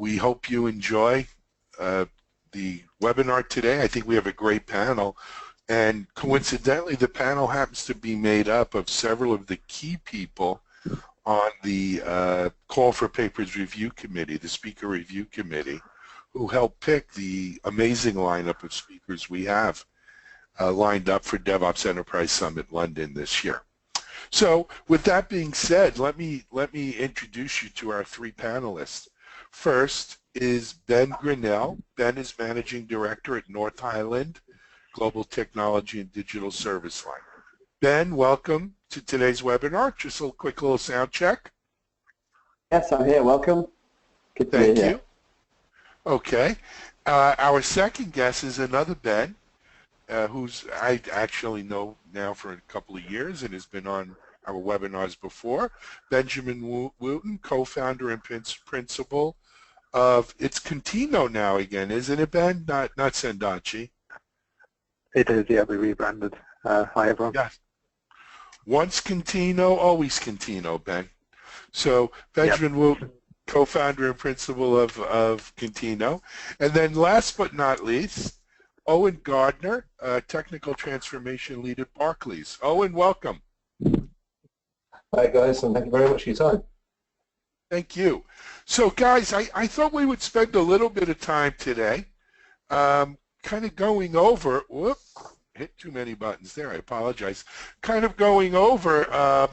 We hope you enjoy the webinar today. I think we have a great panel, and coincidentally the panel happens to be made up of several of the key people on the Call for Papers Review Committee, the Speaker Review Committee, who helped pick the amazing lineup of speakers we have lined up for DevOps Enterprise Summit London this year. So with that being said, let me introduce you to our three panelists. First is Ben Grinnell. Ben is Managing Director at North Island Global Technology and Digital Service Line. Ben, welcome to today's webinar. Just a quick little sound check. Yes, I'm here. Welcome. Good to be here. Thank you. Okay. Our second guest is another Ben, who's I actually know now for a couple of years and has been on our webinars before. Benjamin Wooten, co-founder and principal of, it's Contino now again, isn't it, Ben? Not Sendachi. It is, yeah, we rebranded. Hi, everyone. Yeah. Once Contino, always Contino, Ben. So Benjamin Wooten, co-founder and principal of Contino. And then last but not least, Owen Gardner, technical transformation lead at Barclays. Owen, welcome. Hi guys, and thank you very much for your time. Thank you. So guys, I thought we would spend a little bit of time today kind of going over, whoop, hit too many buttons there, I apologize, kind of going over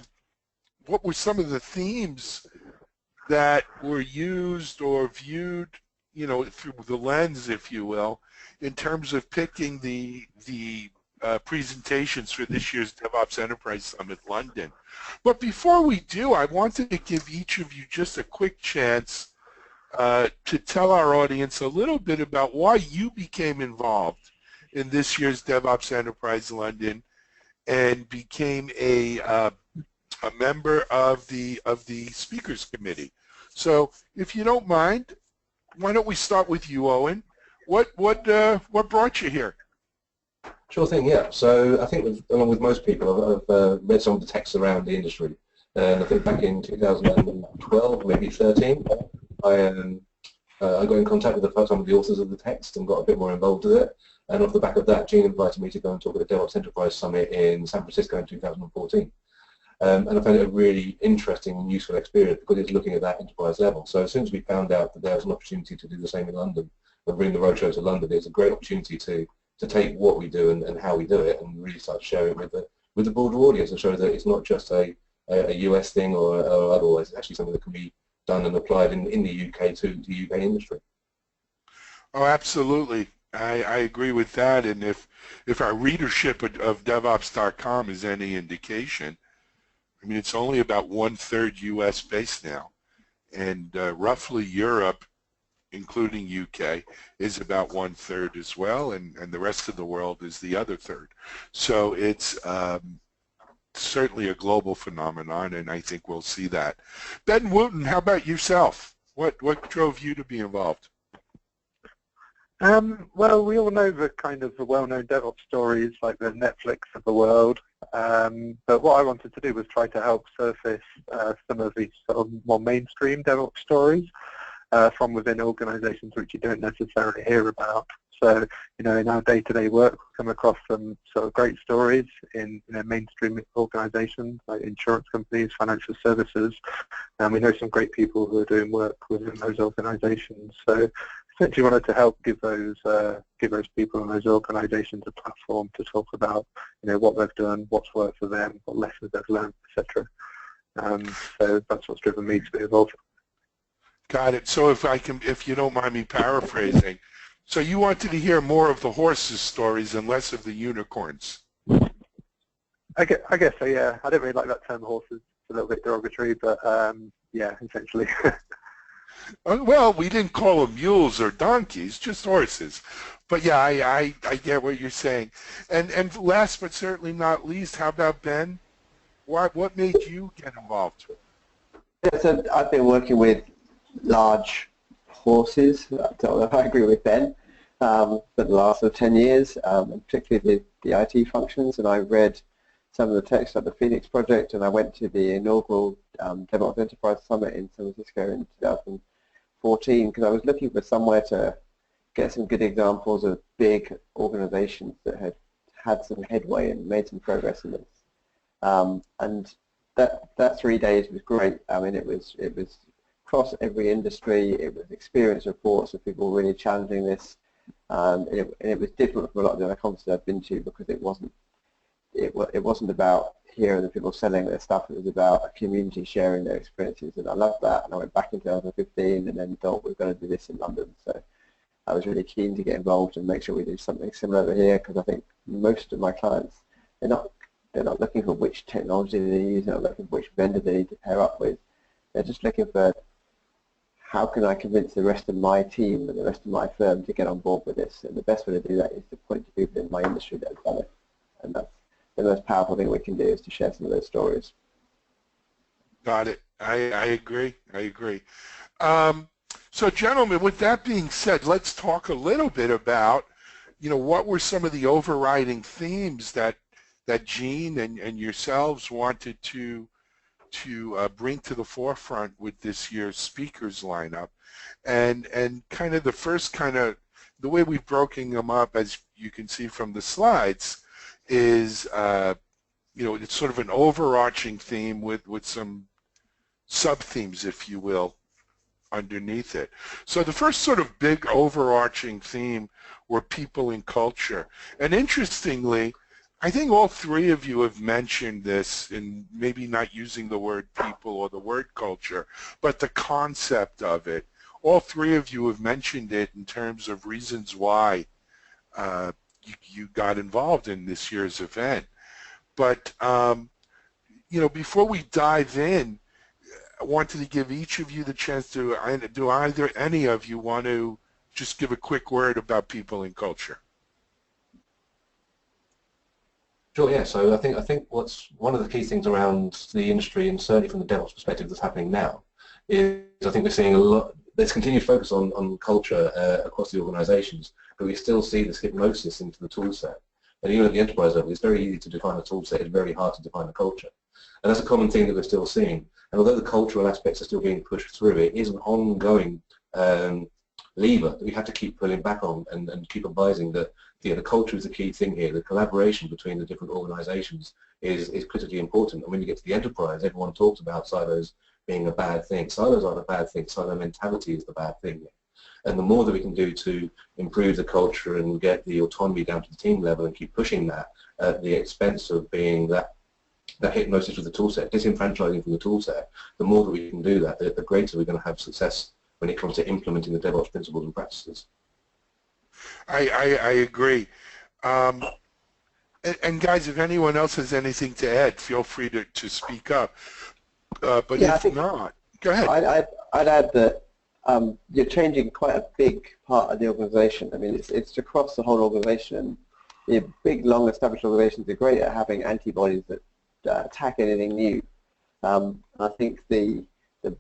what were some of the themes that were used or viewed, you know, through the lens, if you will, in terms of picking the presentations for this year's DevOps Enterprise Summit London. But before we do, I wanted to give each of you just a quick chance to tell our audience a little bit about why you became involved in this year's DevOps Enterprise London and became a member of the Speakers Committee. So, if you don't mind, why don't we start with you, Owen? What brought you here? Sure thing, yeah. So I think, along with most people, I've read some of the texts around the industry. And I think back in 2012, maybe 13, I got in contact with some of the authors of the text and got a bit more involved with it. And off the back of that, Gene invited me to go and talk at the DevOps Enterprise Summit in San Francisco in 2014. And I found it a really interesting and useful experience because it's looking at that enterprise level. So as soon as we found out that there was an opportunity to do the same in London, and bring the roadshow to London, it's a great opportunity to take what we do and how we do it and really start sharing it with the broader audience and show that it's not just a US thing or otherwise. It's actually something that can be done and applied in the UK to the UK industry. Oh, absolutely. I agree with that. And if our readership of DevOps.com is any indication, I mean, it's only about 1/3 US based now, and roughly Europe, including UK, is about 1/3 as well, and the rest of the world is the other third. So it's certainly a global phenomenon, and I think we'll see that. Ben Wooten, how about yourself? What drove you to be involved? Well, we all know the kind of the well-known DevOps stories like the Netflix of the world, but what I wanted to do was try to help surface some of these sort of more mainstream DevOps stories from within organizations which you don't necessarily hear about. So, you know, in our day-to-day work, we come across some sort of great stories in mainstream organizations like insurance companies, financial services, and we know some great people who are doing work within those organizations. So essentially wanted to help give those people and those organizations a platform to talk about, you know, what they've done, what's worked for them, what lessons they've learned, etc. So that's what's driven me to be involved. Got it. So if you don't mind me paraphrasing, so you wanted to hear more of the horses' stories and less of the unicorns. I guess so, yeah. I don't really like that term horses. It's a little bit derogatory, but yeah, essentially. Well, we didn't call them mules or donkeys, just horses. But yeah, I get what you're saying. And last but certainly not least, how about Ben? What made you get involved? Yeah, so I've been working with large horses, I agree with Ben, for the last 10 years, and particularly the IT functions, and I read some of the text at the Phoenix project, and I went to the inaugural DevOps Enterprise Summit in San Francisco in 2014 because I was looking for somewhere to get some good examples of big organizations that had had some headway and made some progress in this. And that 3 days was great. I mean, it was across every industry. It was experience reports of people really challenging this. And it was different from a lot of the other conferences I've been to because it wasn't about hearing the people selling their stuff. It was about a community sharing their experiences, and I loved that. And I went back in 2015 and then thought we're going to do this in London. So I was really keen to get involved and make sure we do something similar over here because I think most of my clients, they're not looking for which technology they use, they're not looking for which vendor they need to pair up with. They're just looking for how can I convince the rest of my team and the rest of my firm to get on board with this. And the best way to do that is to point to people in my industry that have done it. And that's the most powerful thing we can do is to share some of those stories. Got it. I agree. I agree. So, gentlemen, with that being said, let's talk a little bit about, what were some of the overriding themes that Gene and yourselves wanted to bring to the forefront with this year's speakers lineup, and kind of the way we've broken them up, as you can see from the slides, is it's sort of an overarching theme with some sub-themes, if you will, underneath it. So the first sort of big overarching theme were people and culture. And interestingly, I think all three of you have mentioned this, and maybe not using the word people or the word culture, but the concept of it. All three of you have mentioned it in terms of reasons why you got involved in this year's event. But, before we dive in, I wanted to give each of you the chance to, do either any of you want to just give a quick word about people and culture? Sure, yeah. So I think what's one of the key things around the industry, and certainly from the DevOps perspective that's happening now, is I think we're seeing a lot, there's continued focus on culture across the organizations, but we still see this hypnosis into the tool set. And even at the enterprise level, it's very easy to define a tool set, it's very hard to define a culture. And that's a common thing that we're still seeing. And although the cultural aspects are still being pushed through, it is an ongoing lever that we have to keep pulling back on and keep advising that the culture is the key thing here. The collaboration between the different organizations is critically important. And when you get to the enterprise, everyone talks about silos being a bad thing. Silos aren't a bad thing. Silo mentality is the bad thing. And the more that we can do to improve the culture and get the autonomy down to the team level and keep pushing that at the expense of being that hypnosis with the tool set, disenfranchising from the tool set, the more that we can do that, the greater we're going to have success when it comes to implementing the DevOps principles and practices. I agree. And guys, if anyone else has anything to add, feel free to speak up. But yeah, if not, go ahead. I'd add that you're changing quite a big part of the organization. I mean, it's across the whole organization. The big, long-established organizations are great at having antibodies that attack anything new. I think the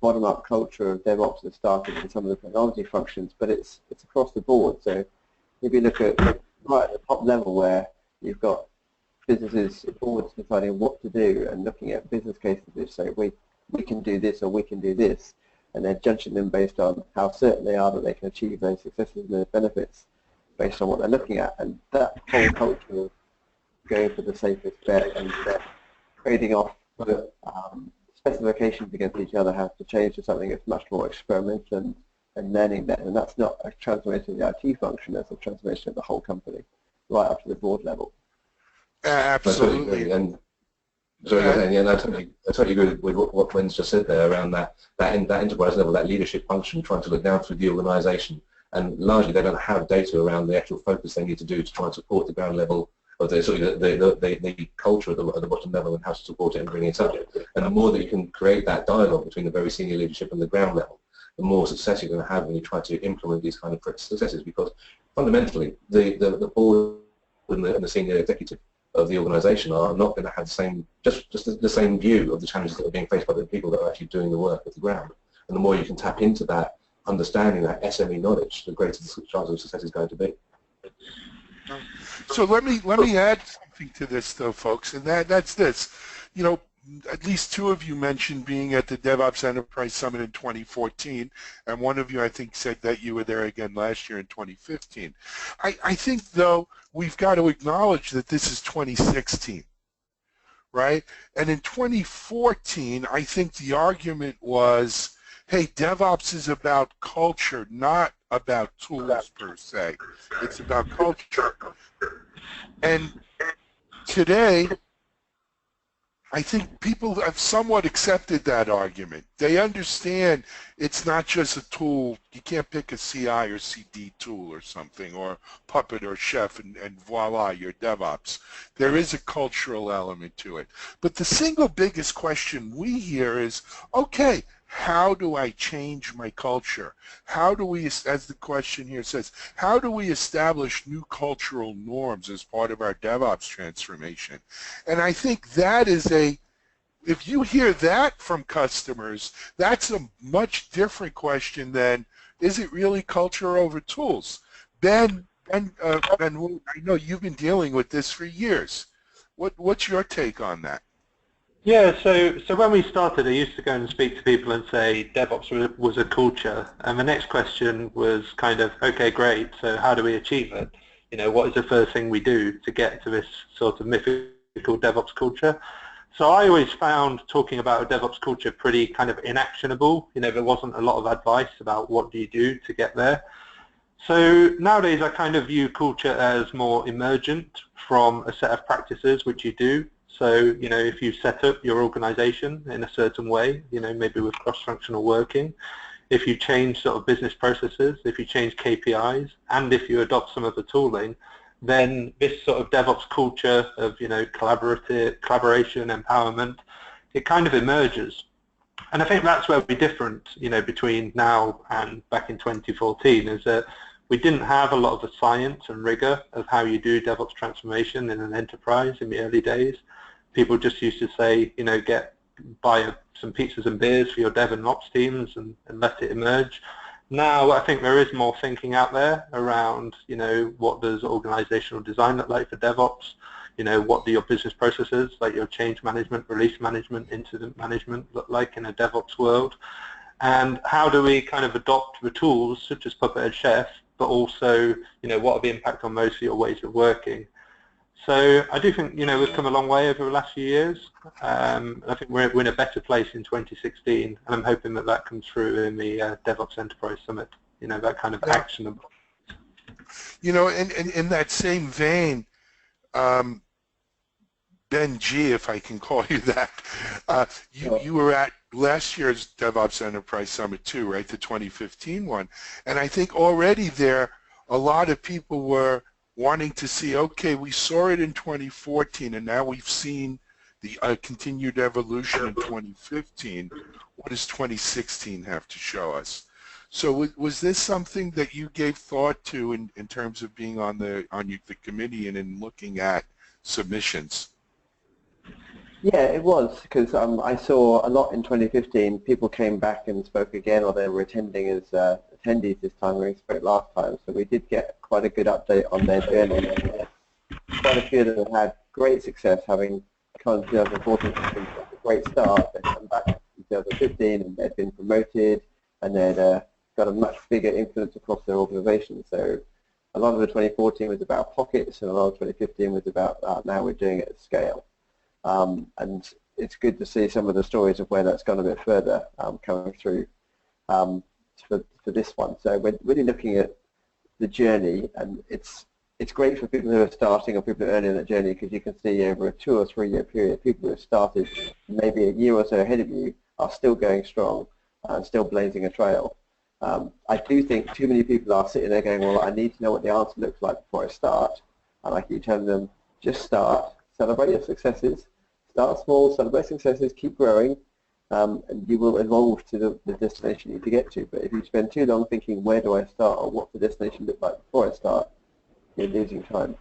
bottom-up culture of DevOps has started in some of the technology functions, but it's across the board. So if you look at right at the top level where you've got businesses, boards deciding what to do and looking at business cases that say we can do this or we can do this, and they're judging them based on how certain they are that they can achieve those successes and those benefits based on what they're looking at. And that whole culture of going for the safest bet and trading off specifications against each other has to change to something that's much more experimental and learning that. And that's not a transformation of the IT function, that's a transformation of the whole company, right up to the board level. Absolutely. And I totally agree with what Gwen's just said there around that enterprise level, that leadership function, trying to look down through the organisation, and largely they don't have data around the actual focus they need to do to try and support the ground level of the culture at the bottom level and how to support it and bring it up. And the more that you can create that dialogue between the very senior leadership and the ground level, the more success you're going to have when you try to implement these kind of successes, because fundamentally the board and the senior executive of the organisation are not going to have the same the same view of the challenges that are being faced by the people that are actually doing the work at the ground. And the more you can tap into that understanding, that SME knowledge, the greater the chance of success is going to be. So let me add something to this, though, folks, and that's this. at least two of you mentioned being at the DevOps Enterprise Summit in 2014, and one of you, I think, said that you were there again last year in 2015. I think, though, we've got to acknowledge that this is 2016, right? And in 2014, I think the argument was, hey, DevOps is about culture, not about tools per se. It's about culture. And today, I think people have somewhat accepted that argument. They understand it's not just a tool. You can't pick a CI or CD tool or something, or Puppet or Chef, and voila, you're DevOps. There is a cultural element to it. But the single biggest question we hear is, okay, how do I change my culture? How do we, as the question here says, how do we establish new cultural norms as part of our DevOps transformation? And I think that is if you hear that from customers, that's a much different question than, is it really culture over tools? Ben, I know you've been dealing with this for years. What's your take on that? Yeah, so when we started, I used to go and speak to people and say DevOps was a culture, and the next question was kind of, okay, great, so how do we achieve it? You know, what is the first thing we do to get to this sort of mythical DevOps culture? So I always found talking about a DevOps culture pretty kind of inactionable. You know, there wasn't a lot of advice about what do you do to get there. So nowadays I kind of view culture as more emergent from a set of practices which you do. So, you know, if you set up your organization in a certain way, you know, maybe with cross-functional working, if you change sort of business processes, if you change KPIs, and if you adopt some of the tooling, then this sort of DevOps culture of, you know, collaboration, empowerment, it kind of emerges. And I think that's where we're different, you know, between now and back in 2014, is that we didn't have a lot of the science and rigor of how you do DevOps transformation in an enterprise in the early days. People just used to say, you know, buy some pizzas and beers for your dev and ops teams and let it emerge. Now I think there is more thinking out there around, you know, what does organizational design look like for DevOps? You know, what do your business processes, like your change management, release management, incident management look like in a DevOps world? And how do we kind of adopt the tools such as Puppet and Chef, but also, you know, what are the impact on most of your ways of working? So I do think, you know, we've come a long way over the last few years. I think we're in a better place in 2016, and I'm hoping that that comes through in the DevOps Enterprise Summit, you know, that kind of actionable. You know, in that same vein, Ben G, if I can call you that, you were at last year's DevOps Enterprise Summit too, right, the 2015 one, and I think already there a lot of people were wanting to see, okay, we saw it in 2014 and now we've seen the continued evolution in 2015. What does 2016 have to show us? So was this something that you gave thought to in terms of being on the committee and in looking at submissions? Yeah, it was, because I saw a lot in 2015. People came back and spoke again, or they were attending as attendees this time when we spoke last time. So we did get quite a good update on their journey. Quite a few of them had great success, having come in 2014 has been a great start. They've come back in 2015 and they've been promoted, and they'd got a much bigger influence across their organisation. So a lot of the 2014 was about pockets, and a lot of 2015 was about now we're doing it at scale. And it's good to see some of the stories of where that's gone a bit further coming through for this one. So we're really looking at the journey, and it's great for people who are starting or people who are early in that journey, because you can see over a 2 or 3 year period, people who have started maybe a year or so ahead of you are still going strong and still blazing a trail. I do think too many people are sitting there going, well, I need to know what the answer looks like before I start, and I keep telling them, just start, celebrate your successes, start small, celebrate successes, keep growing, and you will evolve to the destination you need to get to. But if you spend too long thinking, where do I start, or what's the destination look like before I start, you're losing time.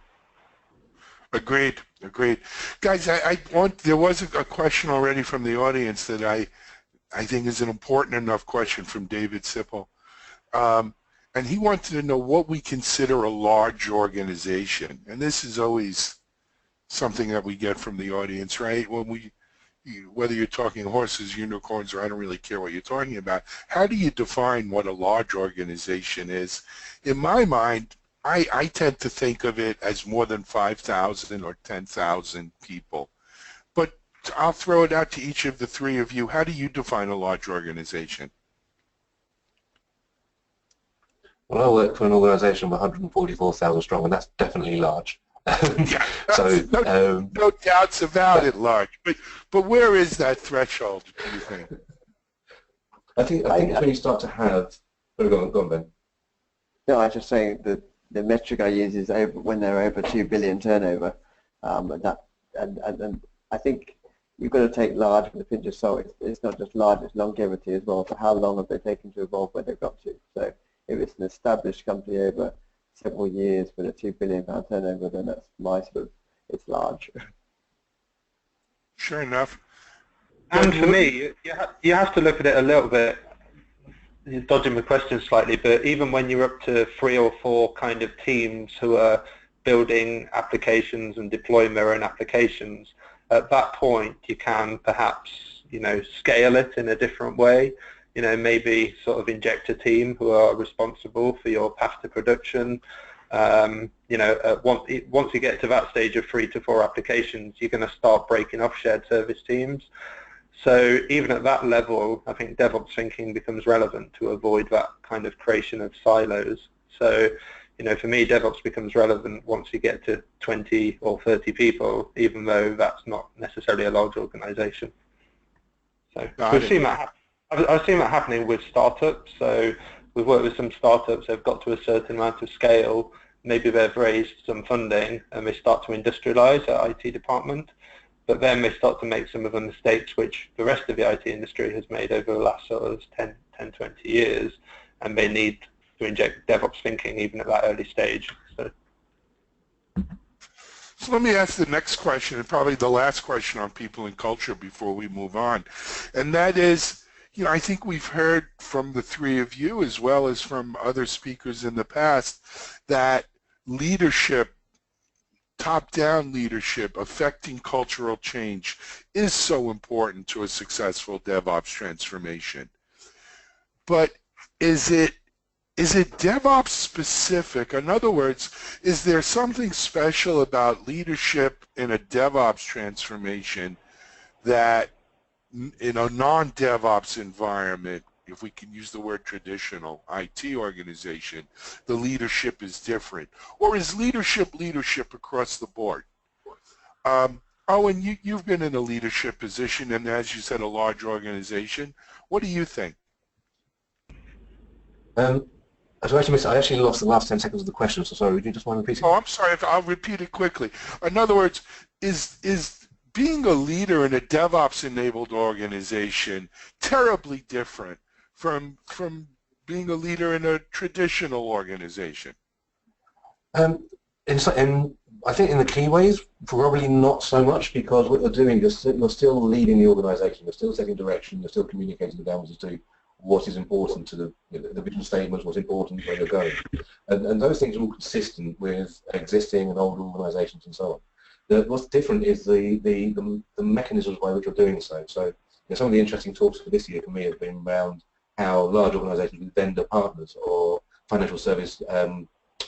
Agreed, agreed. Guys, there was a question already from the audience that I think is an important enough question from David Sipple. And he wanted to know what we consider a large organization. And this is always something that we get from the audience, right? When whether you're talking horses, unicorns, or I don't really care what you're talking about, how do you define what a large organization is? In my mind, I tend to think of it as more than 5,000 or 10,000 people. But I'll throw it out to each of the three of you. How do you define a large organization? Well, I work for an organisation of 144,000 strong, and that's definitely large. Yeah, So, no doubts about it, large. But where is that threshold, do you think? I think it's when you start to have. Oh, go on, Ben. No, I was just saying that the metric I use is when they're over 2 billion turnover, and I think you've got to take large with a pinch of salt. It's not just large; it's longevity as well. So how long have they taken to evolve where they've got to? So if it's an established company over several years with a £2 billion turnover, then that's my sort of, it's large. Sure enough. And for me, you have to look at it a little bit, you're dodging the question slightly, but even when you're up to 3 or 4 kind of teams who are building applications and deploying their own applications, at that point you can perhaps, scale it in a different way. Maybe sort of inject a team who are responsible for your path to production. Once you get to that stage of 3 to 4 applications, you're going to start breaking off shared service teams. So even at that level, I think DevOps thinking becomes relevant to avoid that kind of creation of silos. So, for me, DevOps becomes relevant once you get to 20 or 30 people, even though that's not necessarily a large organization. So we've seen that. I've seen that happening with startups. So we've worked with some startups. They've got to a certain amount of scale. Maybe they've raised some funding and they start to industrialize their IT department. But then they start to make some of the mistakes which the rest of the IT industry has made over the last sort of 10, 20 years. And they need to inject DevOps thinking even at that early stage. So let me ask the next question, and probably the last question on people and culture before we move on. And that is, I think we've heard from the three of you as well as from other speakers in the past that leadership, top-down leadership, affecting cultural change is so important to a successful DevOps transformation. But is it DevOps specific? In other words, is there something special about leadership in a DevOps transformation that in a non-DevOps environment, if we can use the word traditional, IT organization, the leadership is different? Or is leadership across the board? Owen, you've been in a leadership position and, as you said, a large organization. What do you think? I actually lost the last 10 seconds of the question, so sorry, would you just want to repeat it? Oh, I'm sorry, I'll repeat it quickly. In other words, is being a leader in a DevOps-enabled organization terribly different from being a leader in a traditional organization? I think in the key ways, probably not so much, because what you're doing, you're still leading the organization, you're still setting direction, you're still communicating downwards to what is important to the vision statements, what's important where you're going. And those things are all consistent with existing and old organizations and so on. What's different is the mechanisms by which you're doing so. So some of the interesting talks for this year for me have been around how large organizations with vendor partners or financial service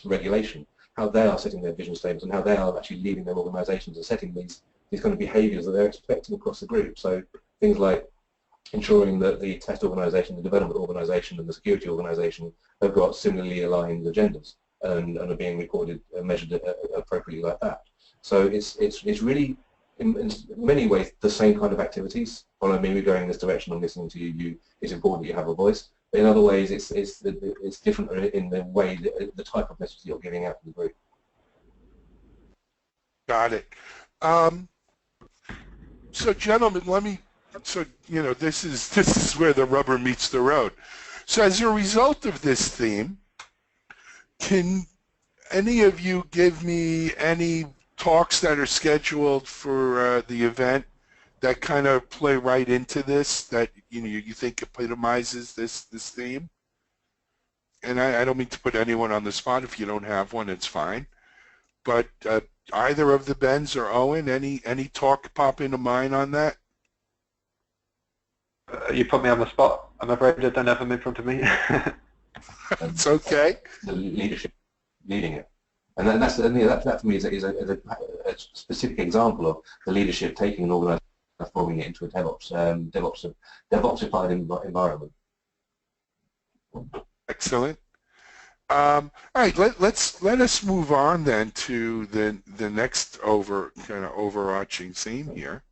regulation, how they are setting their vision statements and how they are actually leading their organizations and setting these kind of behaviors that they're expecting across the group. So things like ensuring that the test organization, the development organization and the security organization have got similarly aligned agendas and are being recorded and measured appropriately like that. So it's really in many ways the same kind of activities. Follow me, we're going in this direction, I'm listening to you, it's important that you have a voice. But in other ways it's different in the way, the type of message you're giving out to the group. Got it. So gentlemen, this is where the rubber meets the road. So as a result of this theme, can any of you give me any talks that are scheduled for the event that kind of play right into this, that you think epitomizes this theme? And I don't mean to put anyone on the spot. If you don't have one, it's fine. But either of the Bens or Owen, any talk pop into mind on that? You put me on the spot. I'm afraid I don't have them in front of me. It's okay. The leadership leading it. And then that for me is a specific example of the leadership taking an organization and transforming it into a DevOpsified environment. Excellent. All right, let us move on then to the next overarching theme here.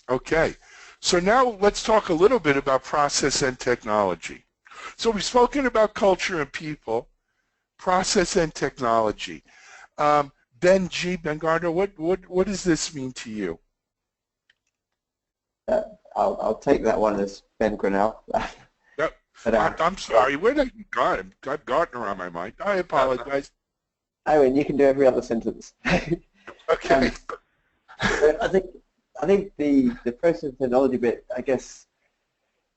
Okay, so now let's talk a little bit about process and technology. So we've spoken about culture and people, process and technology. Ben Gardner, what does this mean to you? I'll take that one as Ben Grinnell. Yep. But, I'm sorry, where did I got him? Got Gardner on my mind. I apologize. Owen, you can do every other sentence. Okay. I think the process and technology bit, I guess,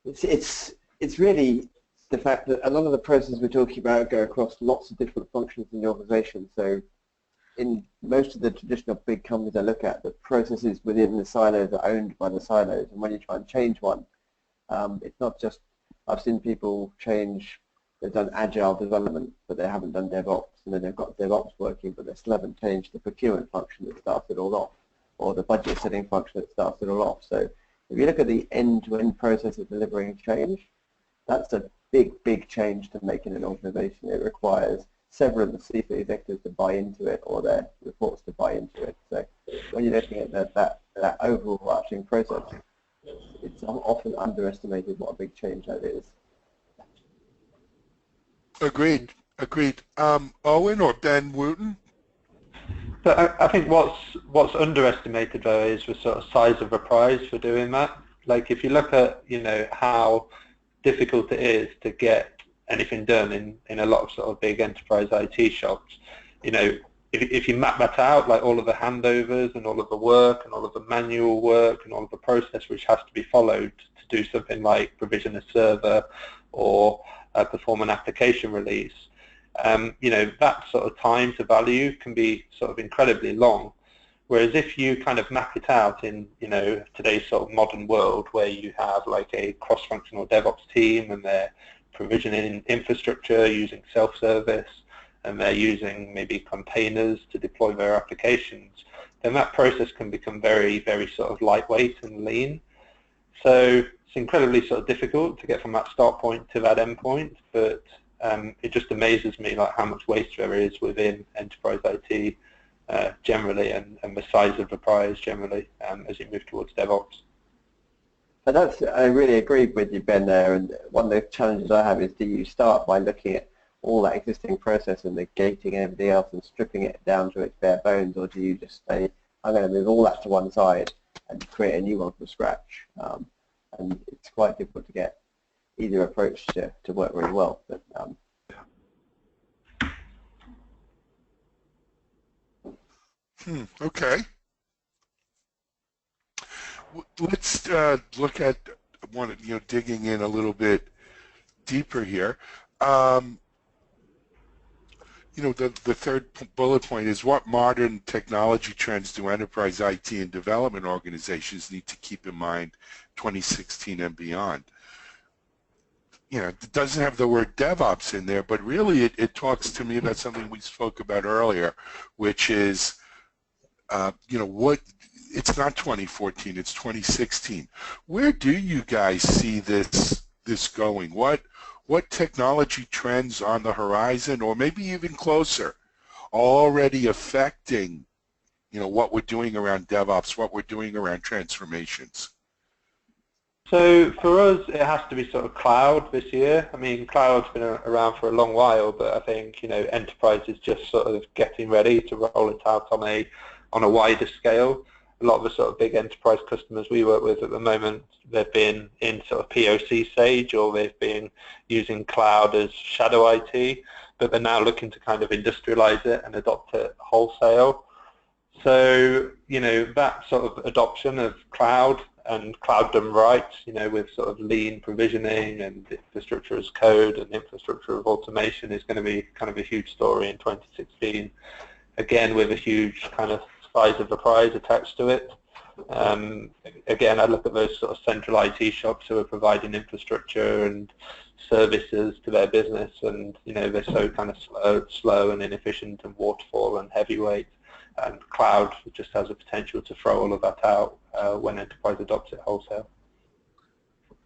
it's really the fact that a lot of the processes we're talking about go across lots of different functions in the organization. So in most of the traditional big companies I look at, the processes within the silos are owned by the silos, and when you try and change one, it's not just, I've seen people change, they've done agile development, but they haven't done DevOps, and then they've got DevOps working, but they still haven't changed the procurement function that starts it all off, or the budget setting function that starts it all off. So if you look at the end-to-end process of delivering change, that's a big change to make in an organization. It requires several of the C-suite executives to buy into it, or their reports to buy into it. So when you're looking at that overarching process, it's often underestimated what a big change that is. Agreed. Owen or Ben Wooten? But I think what's underestimated though is the sort of size of the prize for doing that. Like if you look at how difficult it is to get anything done in a lot of sort of big enterprise IT shops, if you map that out, like all of the handovers and all of the work and all of the manual work and all of the process which has to be followed to do something like provision a server or perform an application release, that sort of time to value can be sort of incredibly long. Whereas if you kind of map it out in, today's sort of modern world where you have like a cross-functional DevOps team and they're provisioning infrastructure using self-service and they're using maybe containers to deploy their applications, then that process can become very, very sort of lightweight and lean. So it's incredibly sort of difficult to get from that start point to that end point, but it just amazes me like how much waste there is within enterprise IT generally and the size of the prize generally as you move towards DevOps. But I really agree with you, Ben, there. And one of the challenges I have is, do you start by looking at all that existing process and negating everything else and stripping it down to its bare bones, or do you just say, I'm going to move all that to one side and create a new one from scratch? And it's quite difficult to get either approach to work really well. But Okay. Let's look at one, digging in a little bit deeper here. The third bullet point is, what modern technology trends do enterprise IT and development organizations need to keep in mind 2016 and beyond? It doesn't have the word DevOps in there, but really it talks to me about something we spoke about earlier, which is, it's not 2014, it's 2016. Where do you guys see this going? What technology trends on the horizon, or maybe even closer, are already affecting, what we're doing around DevOps, what we're doing around transformations? So for us, it has to be sort of cloud this year. I mean, cloud's been around for a long while, but I think, enterprise is just sort of getting ready to roll it out on a wider scale. A lot of the sort of big enterprise customers we work with at the moment, they've been in sort of POC stage, or they've been using cloud as shadow IT, but they're now looking to kind of industrialize it and adopt it wholesale. So, that sort of adoption of cloud and cloud done right, with sort of lean provisioning and infrastructure as code and infrastructure of automation is going to be kind of a huge story in 2016. Again, with a huge kind of size of the prize attached to it. Again, I look at those sort of central IT shops who are providing infrastructure and services to their business, and they're so kind of slow and inefficient and waterfall and heavyweight. And cloud just has the potential to throw all of that out when enterprise adopts it wholesale.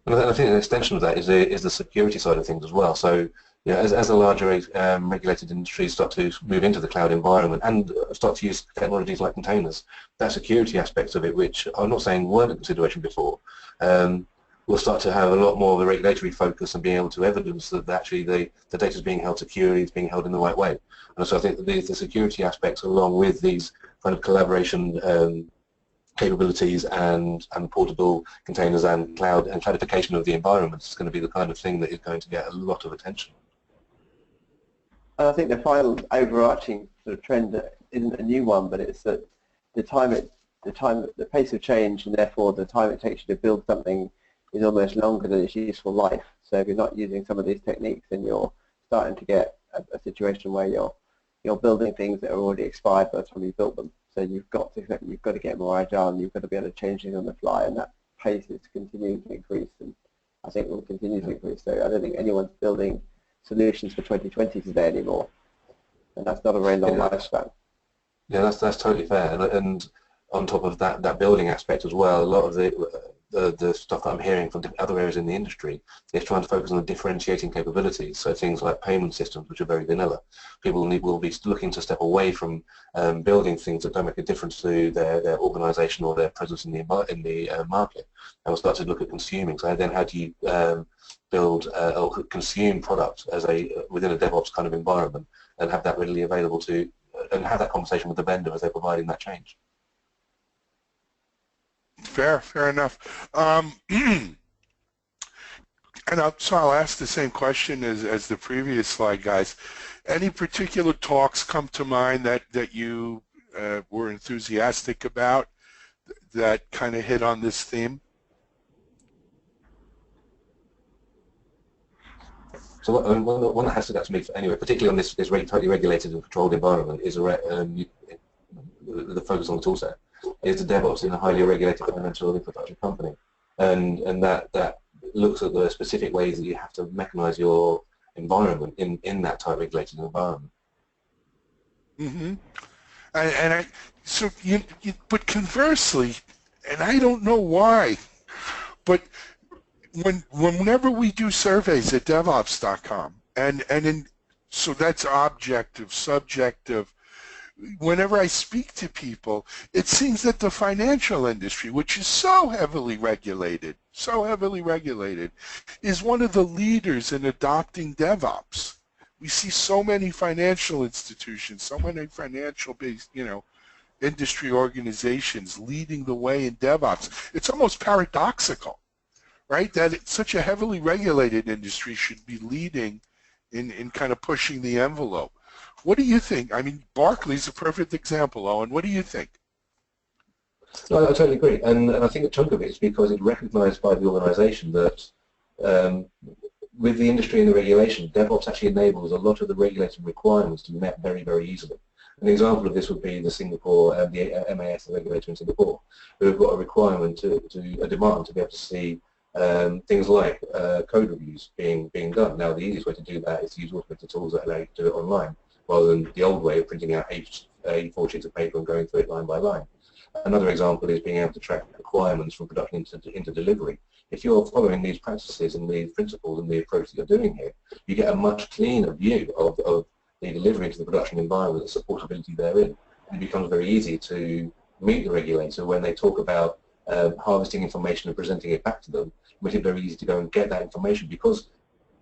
And I think an extension of that is the security side of things as well. So, as the larger regulated industries start to move into the cloud environment and start to use technologies like containers, that security aspect of it, which I'm not saying weren't a consideration before, will start to have a lot more of a regulatory focus and being able to evidence that actually the data is being held securely, it's being held in the right way. And so I think that the security aspects, along with these kind of collaboration capabilities and portable containers and cloudification of the environment, is going to be the kind of thing that is going to get a lot of attention. And I think the final overarching sort of trend that isn't a new one, but it's that the pace of change, and therefore the time it takes you to build something, is almost longer than its useful life. So if you're not using some of these techniques, then you're starting to get a situation where you're building things that are already expired by the time you built them. So you've got to get more agile, and you've got to be able to change things on the fly, and that pace is continuing to increase, and I think will continue to increase. So I don't think anyone's building solutions for 2020 today anymore, and that's not a very long lifespan. Yeah, that's totally fair. And on top of that building aspect as well, a lot of the stuff that I'm hearing from other areas in the industry is trying to focus on the differentiating capabilities. So things like payment systems, which are very vanilla. People will be looking to step away from building things that don't make a difference to their organisation or their presence in the market, and will start to look at consuming. So then, how do you build or consume product within a DevOps kind of environment, and have that readily available to, and have that conversation with the vendor as they're providing that change. Fair enough. So I'll ask the same question as the previous slide, guys. Any particular talks come to mind that you were enthusiastic about that kind of hit on this theme? So one that has stood out to me, anyway, particularly on this totally regulated and controlled environment, is the focus on the toolset. Is the DevOps in a highly regulated financial infrastructure company, and that looks at the specific ways that you have to mechanize your environment in that type regulated environment. Mm-hmm. But conversely, and I don't know why, but whenever we do surveys at DevOps.com, so that's objective, subjective. Whenever I speak to people, it seems that the financial industry, which is so heavily regulated, is one of the leaders in adopting DevOps. We see so many financial institutions, so many financial-based, industry organizations leading the way in DevOps. It's almost paradoxical, right? That such a heavily regulated industry should be leading in kind of pushing the envelope. What do you think? I mean, Barclays is a perfect example, Owen. What do you think? No, I totally agree, and I think a chunk of it is because it's recognised by the organisation that with the industry and the regulation, DevOps actually enables a lot of the regulated requirements to be met very, very easily. An example of this would be the MAS, the regulator in Singapore, who have got a requirement a demand to be able to see things like code reviews being done. Now, the easiest way to do that is to use automated tools that allow you to do it online, rather than the old way of printing out A4 sheets of paper and going through it line by line. Another example is being able to track requirements from production into delivery. If you're following these practices and these principles and the approach that you're doing here, you get a much cleaner view of the delivery into the production environment, the supportability therein. And it becomes very easy to meet the regulator when they talk about harvesting information and presenting it back to them. It makes it very easy to go and get that information because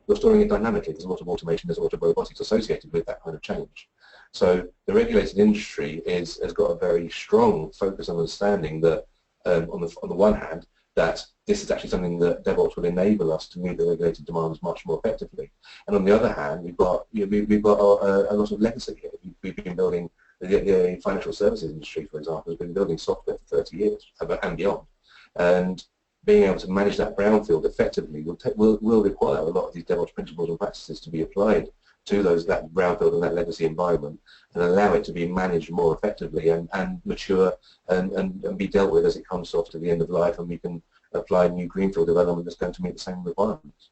you're storing it dynamically. There's a lot of automation, there's a lot of robotics associated with that kind of change. So the regulated industry has got a very strong focus on understanding that, on the one hand, that this is actually something that DevOps will enable us to meet the regulated demands much more effectively. And on the other hand, we've got a lot of legacy here. We've been building, the financial services industry, for example, has been building software for 30 years and beyond. And being able to manage that brownfield effectively will require a lot of these DevOps principles and practices to be applied to that brownfield and that legacy environment, and allow it to be managed more effectively and mature and be dealt with as it comes off to the end of life, and we can apply new greenfield development that's going to meet the same requirements.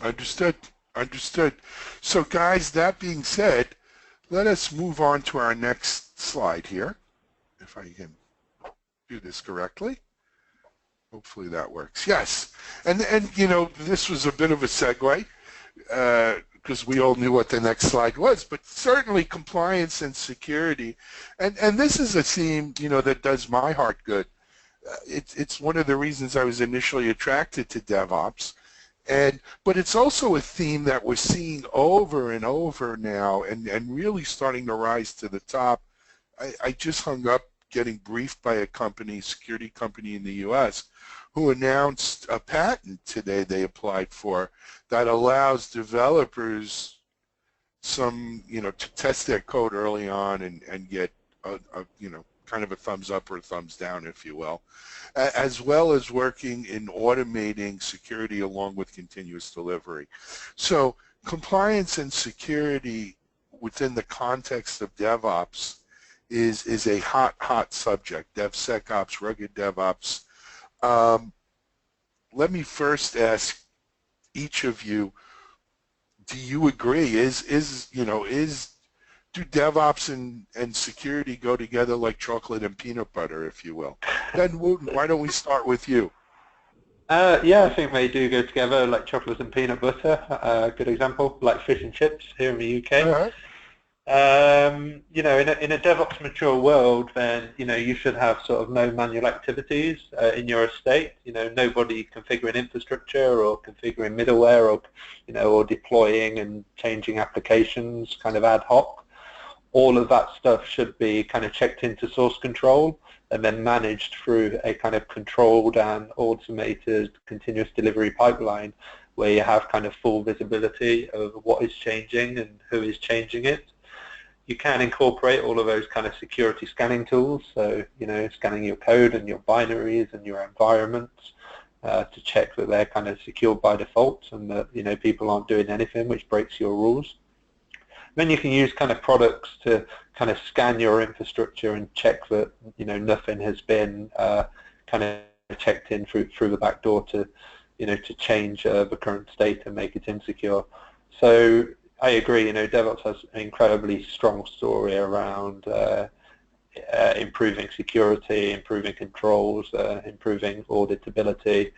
Understood. Understood. So guys, that being said, let us move on to our next slide here, if I can do this correctly. Hopefully that works. Yes. And you know, this was a bit of a segue because we all knew what the next slide was, but certainly compliance and security. And this is a theme, you know, that does my heart good. It's one of the reasons I was initially attracted to DevOps. But it's also a theme that we're seeing over and over now and really starting to rise to the top. I just hung up getting briefed by a company, security company in the US, who announced a patent today they applied for that allows developers some, you know, to test their code early on and get a you know, kind of a thumbs up or a thumbs down, if you will, as well as working in automating security along with continuous delivery. So compliance and security within the context of DevOps is a hot subject. DevSecOps, rugged DevOps. Let me first ask each of you, do you agree? Do DevOps and security go together like chocolate and peanut butter, if you will? Ben Wooten, why don't we start with you? Yeah, I think they do go together like chocolate and peanut butter. Good example, like fish and chips here in the UK. You know, in a DevOps mature world, then, you know, you should have sort of no manual activities in your estate. You know, nobody configuring infrastructure or configuring middleware or, you know, or deploying and changing applications kind of ad hoc. All of that stuff should be kind of checked into source control and then managed through a kind of controlled and automated continuous delivery pipeline where you have kind of full visibility of what is changing and who is changing it. You can incorporate all of those kind of security scanning tools, so, you know, scanning your code and your binaries and your environments to check that they're kind of secured by default and that, you know, people aren't doing anything which breaks your rules. Then you can use kind of products to kind of scan your infrastructure and check that, you know, nothing has been kind of checked in through the back door to, you know, to change the current state and make it insecure. So I agree, you know, DevOps has an incredibly strong story around improving security, improving controls, improving auditability,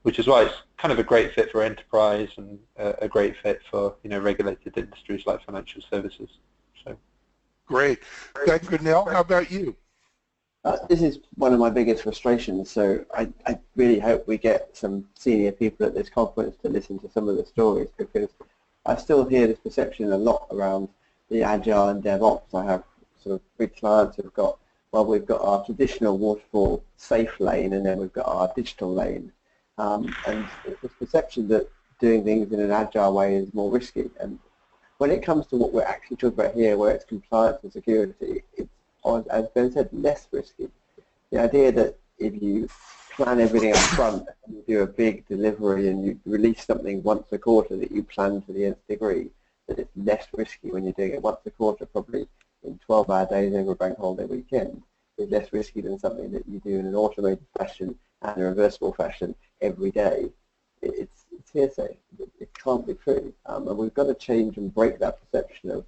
which is why it's kind of a great fit for enterprise and a great fit for, you know, regulated industries like financial services. So great. Ben Goodnell, how about you? This is one of my biggest frustrations, so I really hope we get some senior people at this conference to listen to some of the stories, because I still hear this perception a lot around the Agile and DevOps. I have sort of big clients who've got, well, we've got our traditional waterfall safe lane and then we've got our digital lane. And it's this perception that doing things in an Agile way is more risky. And when it comes to what we're actually talking about here, where it's compliance and security, it's, as Ben said, less risky. The idea that if you plan everything up front and you do a big delivery and you release something once a quarter that you plan to the nth degree, that it's less risky when you're doing it once a quarter, probably in 12-hour days over a bank holiday weekend, is less risky than something that you do in an automated fashion and a reversible fashion every day. It's hearsay. It can't be true. And we've got to change and break that perception of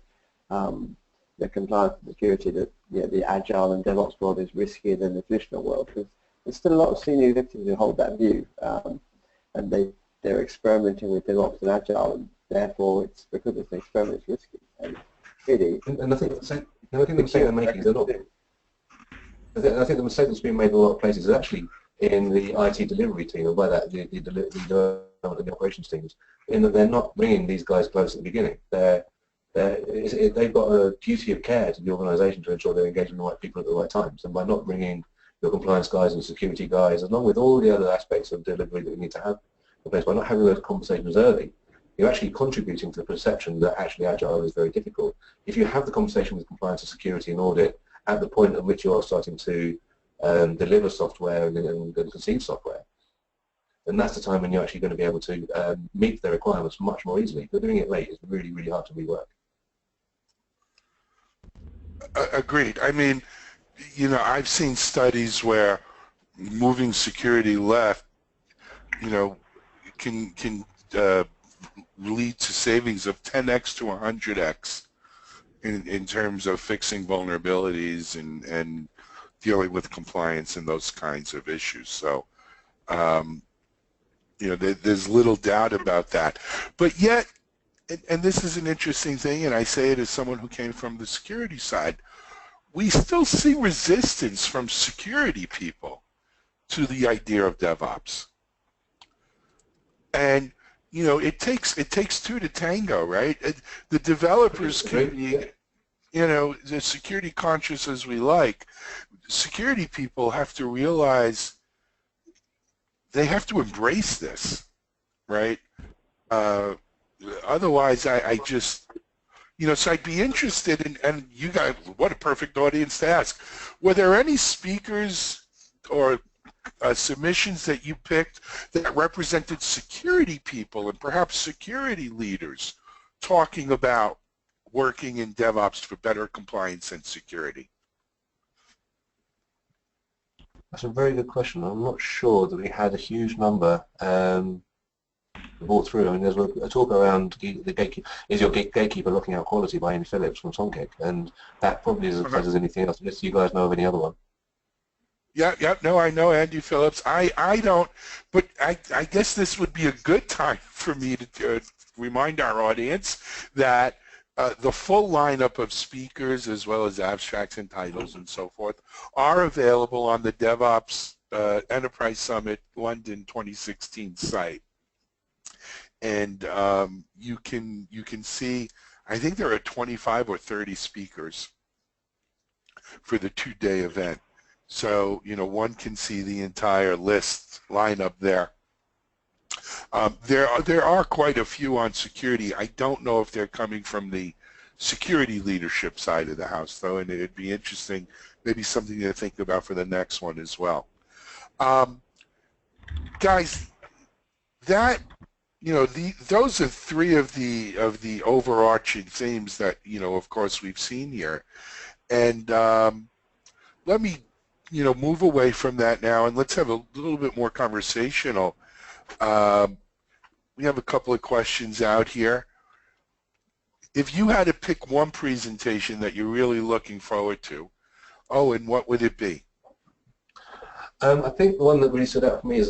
the compliance and security that, you know, the Agile and DevOps world is riskier than the traditional world, because there's still a lot of senior executives who hold that view, and they're experimenting with DevOps and Agile, and therefore it's because it's an experiment, it's risky. And really, and I think the mistake they're making is a lot. I think the mistake that's being made in a lot of places is actually in the IT delivery team, and by that the development and the operations teams, in that they're not bringing these guys close at the beginning. They've got a duty of care to the organisation to ensure they're engaging the right people at the right times, and by not bringing your compliance guys and security guys, along with all the other aspects of delivery that we need to have in place, by not having those conversations early, you're actually contributing to the perception that actually Agile is very difficult. If you have the conversation with compliance and security and audit at the point at which you are starting to deliver software and conceive software, And that's the time when you're actually going to be able to meet the requirements much more easily. But doing it late is really, really hard to rework. Agreed. I mean, I've seen studies where moving security left, can lead to savings of 10x to 100x in terms of fixing vulnerabilities and dealing with compliance and those kinds of issues. So, there's little doubt about that. But yet, and this is an interesting thing, and I say it as someone who came from the security side, we still see resistance from security people to the idea of DevOps. And it takes two to tango, right? The developers can be, as security conscious as we like. Security people have to realize they have to embrace this, right? Otherwise, I just, so I'd be interested in, and you guys, what a perfect audience to ask. Were there any speakers or submissions that you picked that represented security people and perhaps security leaders talking about working in DevOps for better compliance and security? That's a very good question. I'm not sure that we had a huge number brought through. I mean, there's a talk around the gatekeeper. Is your gatekeeper looking out quality by Andy Phillips from Songkick? And that probably is as as anything else. Unless you guys know of any other one. Yeah, no, I know Andy Phillips. I don't, but I guess this would be a good time for me to remind our audience that the full lineup of speakers, as well as abstracts and titles and so forth, are available on the DevOps Enterprise Summit London 2016 site. And you can see, I think there are 25 or 30 speakers for the two-day event. So, one can see the entire list lineup there. There are quite a few on security. I don't know if they're coming from the security leadership side of the house, though, and it'd be interesting, maybe something to think about for the next one as well. Guys, that, those are three of the overarching themes that, of course, we've seen here. And let me move away from that now, and let's have a little bit more conversational. We have a couple of questions out here. If you had to pick one presentation that you're really looking forward to, and what would it be? I think the one that really stood out for me is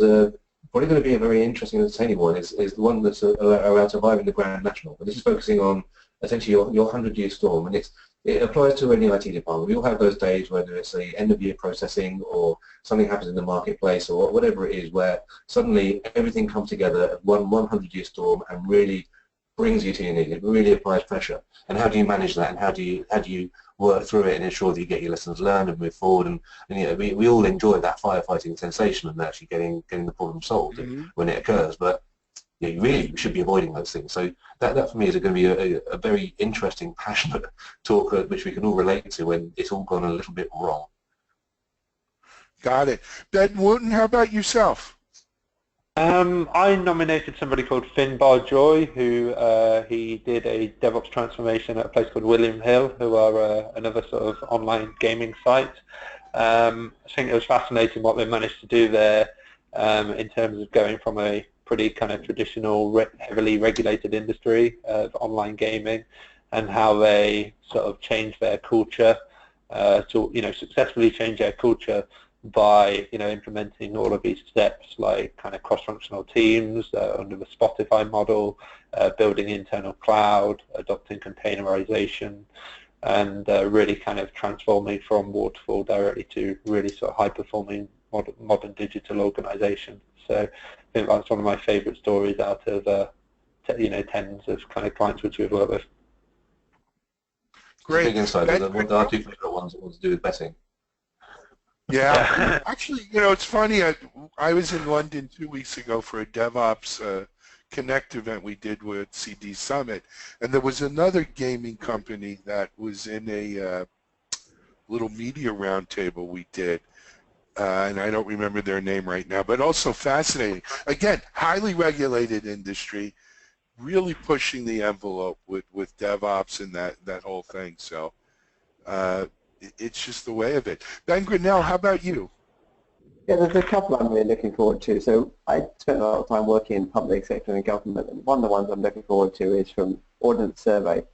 probably going to be a very interesting and entertaining one is the one that's around surviving the Grand National. But this is focusing on essentially your 100-year storm, and it applies to any IT department. We all have those days, whether it's the end-of-year processing or something happens in the marketplace or whatever it is, where suddenly everything comes together at one 100-year storm and really brings you to your knees. It really applies pressure. And how do you manage that? And how do you work through it and ensure that you get your lessons learned and move forward? And we all enjoy that firefighting sensation and actually getting the problem solved when it occurs. But you really should be avoiding those things. So that for me is going to be a very interesting, passionate talk which we can all relate to when it's all gone a little bit wrong. Got it. Ben Wooten, how about yourself? I nominated somebody called Finn Barjoy, who he did a DevOps transformation at a place called William Hill, who are another sort of online gaming site. I think it was fascinating what they managed to do there in terms of going from a pretty kind of traditional, heavily regulated industry of online gaming, and how they sort of changed their culture to, successfully change their culture by, implementing all of these steps, like kind of cross-functional teams under the Spotify model, building internal cloud, adopting containerization, and really kind of transforming from waterfall directly to really sort of high-performing modern digital organization. So I think that's one of my favorite stories out of tens of kind of clients which we've worked with. Great. Big insight. There are two favorite ones that want to do with betting. Yeah. Actually, it's funny. I was in London 2 weeks ago for a DevOps Connect event we did with CD Summit, and there was another gaming company that was in a little media roundtable we did. and I don't remember their name right now, but also fascinating. Again, highly regulated industry, really pushing the envelope with DevOps and that whole thing. So it's just the way of it. Ben Grinnell, how about you? Yeah, there's a couple I'm really looking forward to. So I spent a lot of time working in public sector and government, and one of the ones I'm looking forward to is from Ordnance Survey.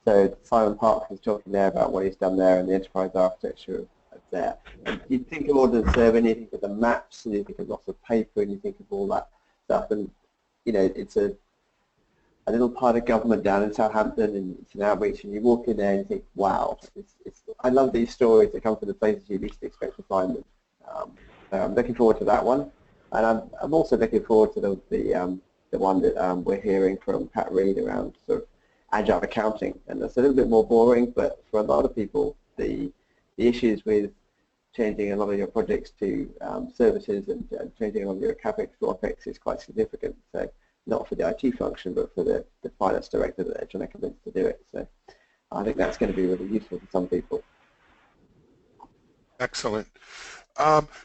So Simon Parks was talking there about what he's done there and the enterprise architecture of there. And you think of Ordnance Survey and you think of the maps and you think of lots of paper and you think of all that stuff, and it's a little part of government down in Southampton, and it's an outreach, and you walk in there and you think, wow, I love these stories that come from the places you least expect to find them. So I'm looking forward to that one, and I'm also looking forward to the one that we're hearing from Pat Reed around sort of agile accounting, and that's a little bit more boring, but for a lot of people, the issues with changing a lot of your projects to services and changing a lot of your CapEx to OpEx is quite significant. So not for the IT function, but for the finance director that they're trying to convince to do it. So I think that's going to be really useful for some people. Excellent.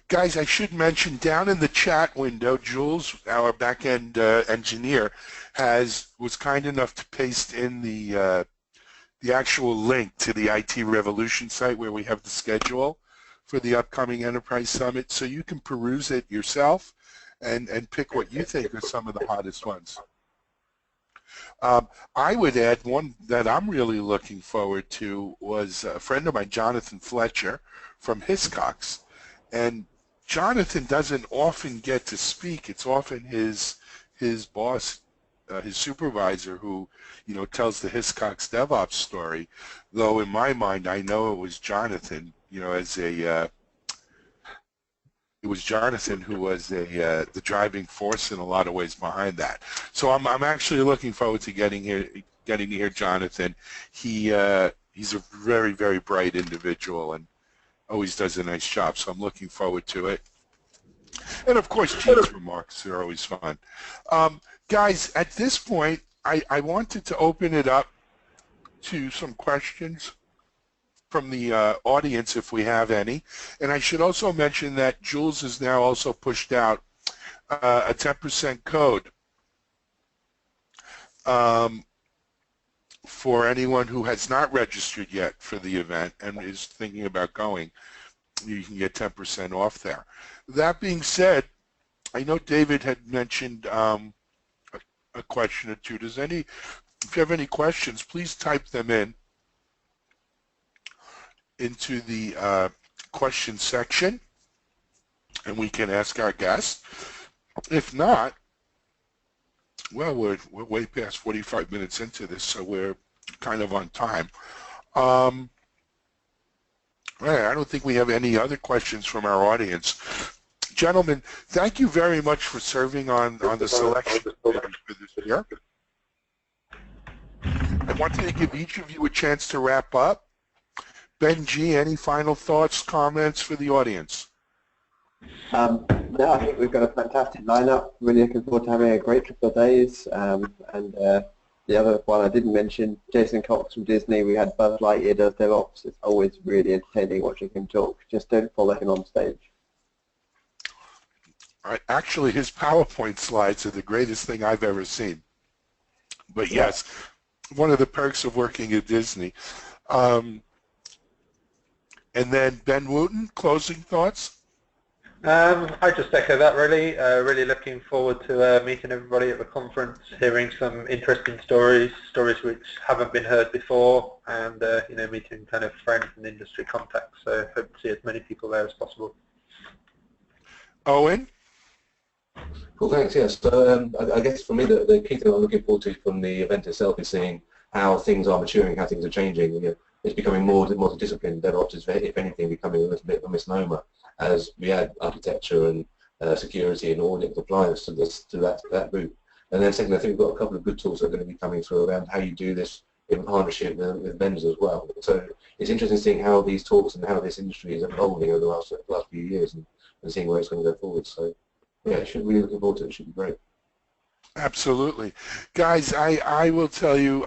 Guys, I should mention down in the chat window, Jules, our back-end engineer, was kind enough to paste in the actual link to the IT Revolution site where we have the schedule for the upcoming Enterprise Summit, so you can peruse it yourself and pick what you think are some of the hottest ones. I would add one that I'm really looking forward to was a friend of mine, Jonathan Fletcher from Hiscox. And Jonathan doesn't often get to speak. It's often his boss, his supervisor, who tells the Hiscox DevOps story. Though in my mind, I know it was Jonathan. It was Jonathan who was the driving force in a lot of ways behind that. So I'm actually looking forward to getting to hear Jonathan. He's a very, very bright individual and always does a nice job, so I'm looking forward to it. And of course, Gene's remarks are always fun. Guys, at this point, I wanted to open it up to some questions from the audience if we have any. And I should also mention that Jules has now also pushed out a 10% code for anyone who has not registered yet for the event and is thinking about going. You can get 10% off there. That being said, I know David had mentioned a question or two. If you have any questions, please type them into the question section and we can ask our guests. If not, well, we're way past 45 minutes into this, so we're kind of on time. I don't think we have any other questions from our audience. Gentlemen, thank you very much for serving on the selection committee for this year. I wanted to give each of you a chance to wrap up. Ben G, any final thoughts, comments for the audience? No, I think we've got a fantastic lineup. Really looking forward to having a great couple of days. The other one I didn't mention, Jason Cox from Disney. We had Buzz Lightyear does DevOps. It's always really entertaining watching him talk. Just don't follow him on stage. Actually, his PowerPoint slides are the greatest thing I've ever seen. But yes, one of the perks of working at Disney. And then Ben Wooten, closing thoughts? I just echo that really. Really looking forward to meeting everybody at the conference, hearing some interesting stories which haven't been heard before, and meeting kind of friends and industry contacts. So hope to see as many people there as possible. Owen? Cool, thanks. Yes, so I guess for me the key thing I'm looking forward to from the event itself is seeing how things are maturing, how things are changing. It's becoming more multidisciplinary. DevOps is, if anything, becoming a little bit of a misnomer as we add architecture and security and audit compliance to that route. And then secondly, I think we've got a couple of good tools that are going to be coming through around how you do this in partnership with vendors as well. So it's interesting seeing how these talks and how this industry is evolving over the last few years and seeing where it's going to go forward. So yeah, really looking forward to it. It should be great. Absolutely. Guys, I will tell you,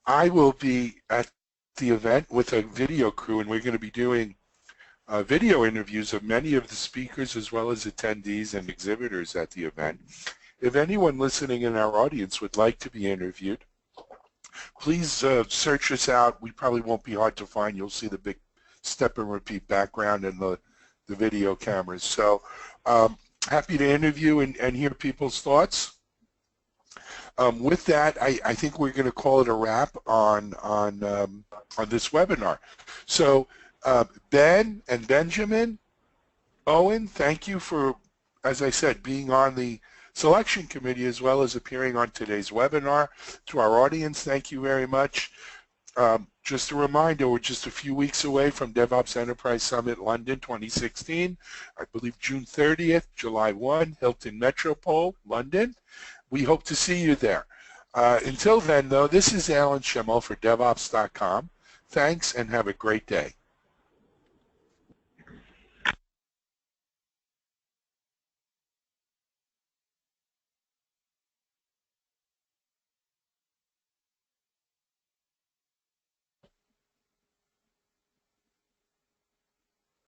I will be at the event with a video crew, and we're going to be doing video interviews of many of the speakers as well as attendees and exhibitors at the event. If anyone listening in our audience would like to be interviewed, please search us out. We probably won't be hard to find. You'll see the big step and repeat background and the video cameras. So happy to interview and hear people's thoughts. With that, I think we're going to call it a wrap on this webinar. So Ben and Benjamin, Owen, thank you for, as I said, being on the selection committee as well as appearing on today's webinar. To our audience, thank you very much. Just a reminder, we're just a few weeks away from DevOps Enterprise Summit London 2016. I believe June 30th, July 1, Hilton Metropole, London. We hope to see you there. Until then, though, this is Alan Schimmel for DevOps.com. Thanks and have a great day.